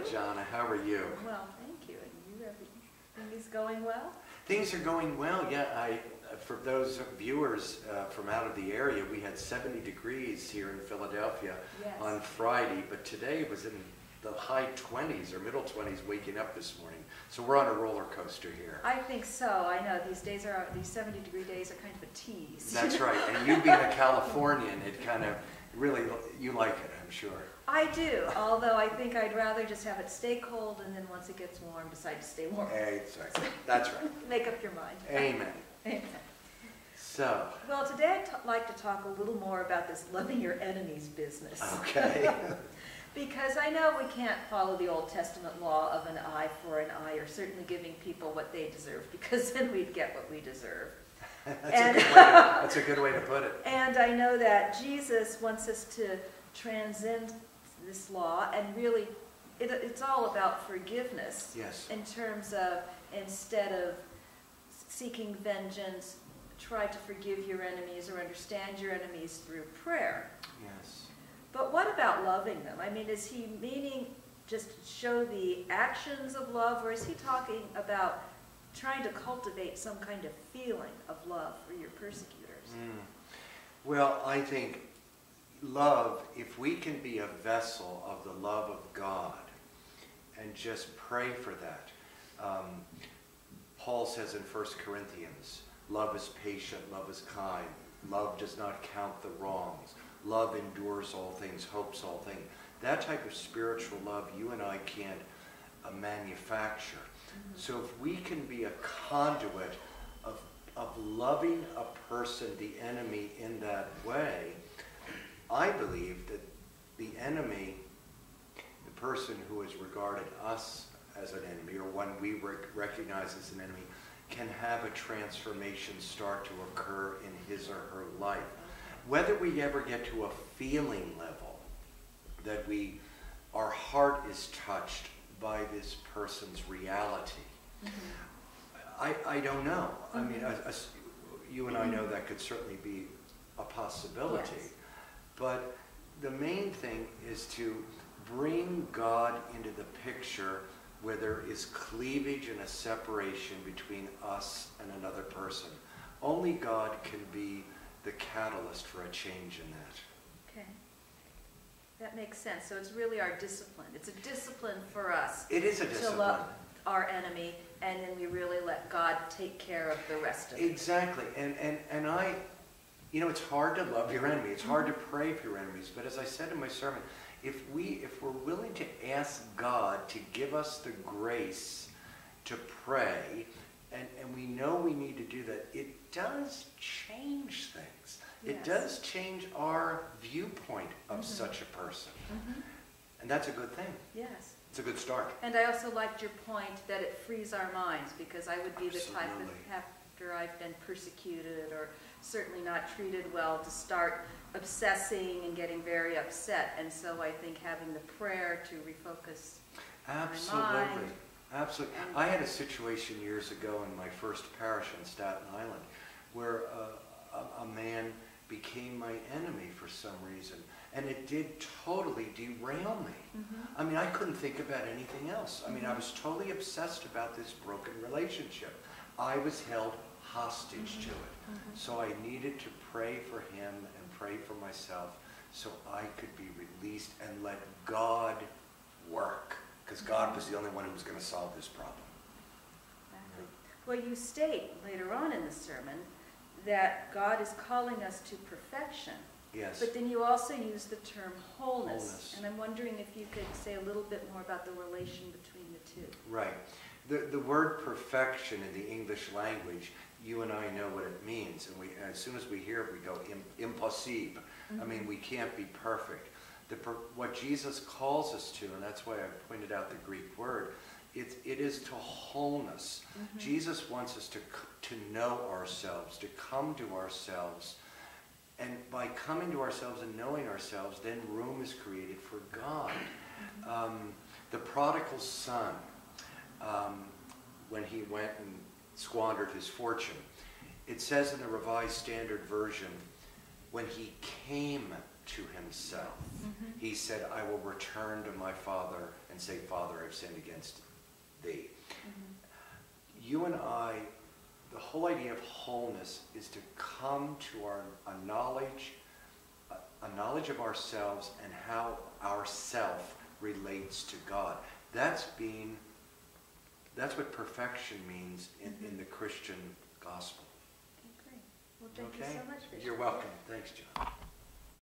Jonna. How are you? Well, thank you. And you, everything is going well? Things are going well. Yeah, for those viewers from out of the area, we had 70 degrees here in Philadelphia on Friday, but today it was in the high 20s or middle 20s waking up this morning. So we're on a roller coaster here. I think so. I know these 70-degree days are kind of a tease. That's right. And you being a Californian, it kind of really, you like it, I'm sure. I do, although I think I'd rather just have it stay cold and then once it gets warm, decide to stay warm. Exactly. That's right. Make up your mind. Amen. Amen. So. Well, today I'd like to talk a little more about this loving your enemies business. Okay. Because I know we can't follow the Old Testament law of an eye for an eye, or certainly giving people what they deserve, because then we'd get what we deserve. That's a good way to put it. And I know that Jesus wants us to transcend this law, and really, it's all about forgiveness. Yes. In terms of, instead of seeking vengeance, try to forgive your enemies or understand your enemies through prayer. Yes. But what about loving them? I mean, is he meaning just to show the actions of love, or is he talking about trying to cultivate some kind of feeling of love for your persecutors? Well, I think love, if we can be a vessel of the love of God and just pray for that. Paul says in 1 Corinthians, love is patient, love is kind, love does not count the wrongs. Love endures all things, hopes all things. That type of spiritual love you and I can't manufacture. So if we can be a conduit of loving a person, the enemy, in that way, I believe that the enemy, the person who has regarded us as an enemy, or one we recognize as an enemy, can have a transformation start to occur in his or her life. Whether we ever get to a feeling level that our heart is touched by this person's reality, I don't know. I mean, you and I know that could certainly be a possibility. Yes. But the main thing is to bring God into the picture where there is cleavage and a separation between us and another person. Only God can be the catalyst for a change in that. Okay. That makes sense. So it's really our discipline. It's a discipline for us. It is a discipline. To love our enemy, and then we really let God take care of the rest of it. Exactly. And I, you know, it's hard to love your enemy. It's hard to pray for your enemies. But as I said in my sermon, if we're willing to ask God to give us the grace to pray, and we know we need to do that, it does change things. Yes. It does change our viewpoint of such a person. And that's a good thing. Yes. It's a good start. And I also liked your point that it frees our minds, because I would be the type of, after I've been persecuted or certainly not treated well, to start obsessing and getting very upset. And so I think having the prayer to refocus my mind. Absolutely. I had a situation years ago in my first parish in Staten Island where a man became my enemy for some reason. And it did totally derail me. I mean, I couldn't think about anything else. I mean, I was totally obsessed about this broken relationship. I was held hostage to it. So I needed to pray for him and pray for myself so I could be released and let God work. Because God was the only one who was going to solve this problem. Well, you state later on in the sermon that God is calling us to perfection. Yes. But then you also use the term wholeness. And I'm wondering if you could say a little bit more about the relation between the two. Right. The word perfection in the English language, you and I know what it means. And as soon as we hear it, we go, impossible. I mean, we can't be perfect. What Jesus calls us to, and that's why I pointed out the Greek word, it is to wholeness. Jesus wants us to know ourselves, to come to ourselves. And by coming to ourselves and knowing ourselves, then room is created for God. The prodigal son, when he went and squandered his fortune, it says in the Revised Standard Version, when he came to himself. Mhm. He said, I will return to my Father and say, Father, I've sinned against thee. You and I, the whole idea of wholeness is to come to a knowledge of ourselves and how ourself relates to God. That's what perfection means in the Christian gospel. Okay, great. Well, thank you so much, Bishop. You're welcome. Thanks, John.